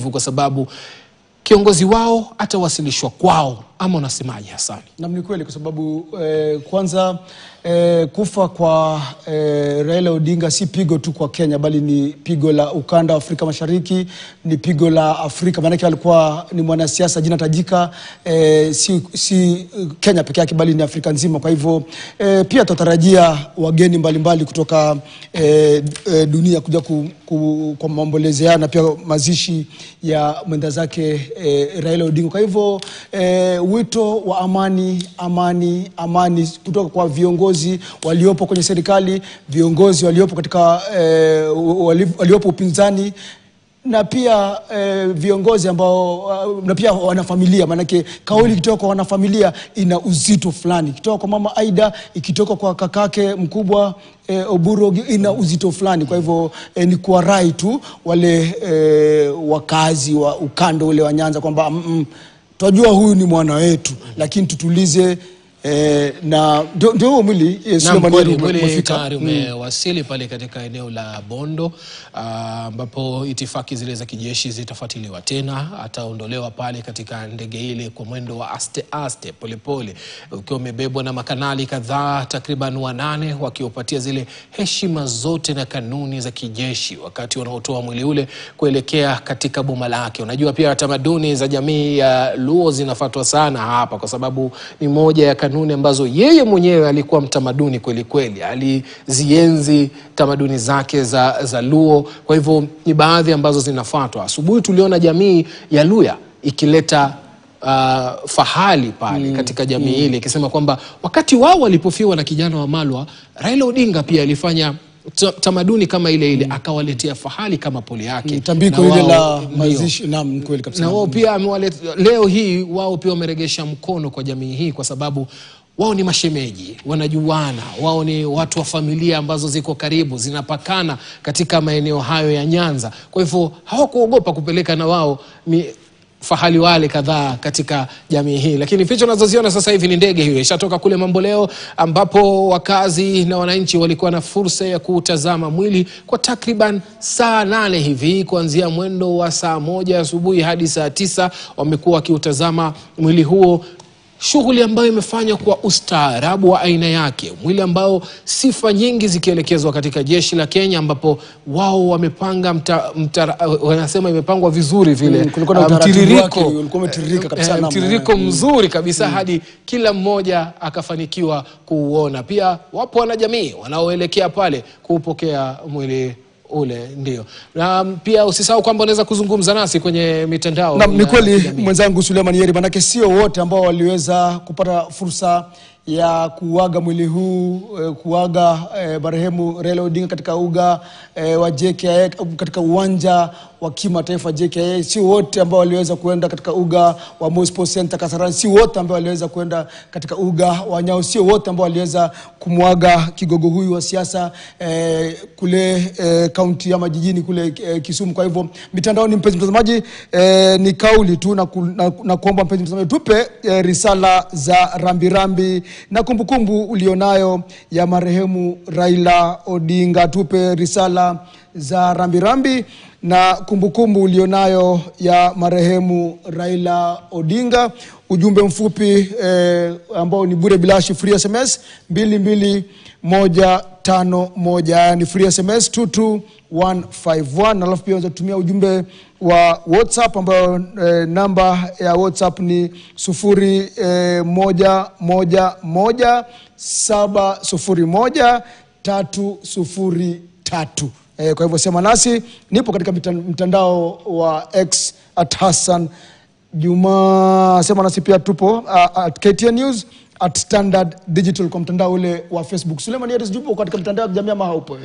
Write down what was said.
utulivu kwa sababu kiongozi wao atawasilishwa kwao. Ama unasemaje Hassan? Na ni kweli kwa sababu kwanza kufa kwa Raila Odinga si pigo tu kwa Kenya, bali ni pigo la ukanda wa Afrika Mashariki, ni pigo la Afrika. Maana yake alikuwa ni mwanasiasa jina tajika, si Kenya pekee yake bali ni Afrika nzima. Kwa hivyo pia tutarajia wageni mbalimbali kutoka dunia kuja kwa maombolezo na pia mazishi ya mwenda zake Raila Odinga. Kwa hivyo wito wa amani kutoka kwa viongozi waliopo kwenye serikali, viongozi waliopo katika waliopo upinzani, na pia viongozi ambao na pia wanafamilia. Manake kauli kutoka kwa wanafamilia ina uzito fulani, kutoka kwa mama Aida, ikitoka kwa kakake mkubwa Oburu ina uzito fulani. Kwa hivyo ni kuwarai tu wale wakazi wa ukando ule wa Nyanza kwamba tunajua huyu ni mwana wetu, lakini tutulize na ndio mwili Suleiman tayari umewasili pale katika eneo la Bondo, ambapo itifaki zile za kijeshi zitafuatiliwa tena. Ataondolewa pale katika ndege ile kwa mwendo wa aste polepole, ukiwa umebebwa na makanali kadhaa takriban 8 wakiopatia zile heshima zote na kanuni za kijeshi wakati wanaotoa mwili ule kuelekea katika boma lake. Unajua pia tamaduni za jamii ya Luo zinafuatwa sana hapa kwa sababu ni moja ya kanuni ambazo yeye mwenyewe alikuwa mtamaduni kweli kweli, alizienzi tamaduni zake za Luo. Kwa hivyo ni baadhi ambazo zinafuatwa. Asubuhi tuliona jamii ya Luya ikileta fahali pale katika jamii ile, ikisema kwamba wakati wao walipofiwa na kijana wa Malwa, Raila Odinga pia alifanya tamaduni kama ile akawaletea fahali kama pole yake, tambiko ile la mazishi. Naam, kweli kabisa. Na wao pia leo hii wao pia wameregesha mkono kwa jamii hii kwa sababu wao ni mashemeji, wanajuana, wao ni watu wa familia ambazo ziko karibu, zinapakana katika maeneo hayo ya Nyanza. Kwa hivyo hawakuogopa kupeleka na wao fahali wale kadhaa katika jamii hii. Lakini picha unazoziona sasa hivi ni ndege hiyo ishatoka kule Mamboleo, ambapo wakazi na wananchi walikuwa na fursa ya kutazama mwili kwa takriban saa 8 hivi, kuanzia mwendo wa saa 1 asubuhi hadi saa 9 wamekuwa wakiutazama mwili huo. Shughuli ambayo imefanywa kwa ustaarabu wa aina yake, mwili ambao sifa nyingi zikielekezwa katika jeshi la Kenya, ambapo wao wamepanga wanasema imepangwa vizuri vile, mtiririko mzuri kabisa hadi kila mmoja akafanikiwa kuuona. Pia wapo wanajamii wanaoelekea pale kupokea mwili ule. Ndio. Na pia usisahau kwamba unaweza kuzungumza nasi kwenye mitandao. Na ni kweli mwenzangu Suleiman Yeri, manake sio wote ambao waliweza kupata fursa ya kuaga mwili huu, kuaga marehemu Raila Odinga katika uga wa JKIA, katika uwanja wa kimataifa JKIA. Si wote ambao waliweza kuenda katika uga wa Moi Sports Center Kasarani, si wote ambao waliweza kuenda katika uga wa Nyayo, si wote ambao waliweza kumwaga kigogo huyu wa siasa kule kaunti ya majijini kule Kisumu. Kwa hivyo mitandaoni, mpenzi mtazamaji, ni kauli tu na kuomba mpenzi mtazamaji tupe risala za rambirambi na kumbukumbu ulionayo ya marehemu Raila Odinga. Tupe risala za rambirambi na kumbukumbu ulionayo ya marehemu Raila Odinga. Ujumbe mfupi ambao ni bure bilashi, free SMS 22151, ni free SMS 22151. Alafu pia unaweza kutumia ujumbe wa WhatsApp ambao namba ya WhatsApp ni 0111701303. Kwa hivyo sema nasi. Nipo katika mtandao wa X @Hassan Juma. Sema nasi pia tupo at KTN News, at Standard Digital kwa mtandao ule wa Facebook. Suleiman Yeri, jupo katika mtandao wa kijamii ama haupo?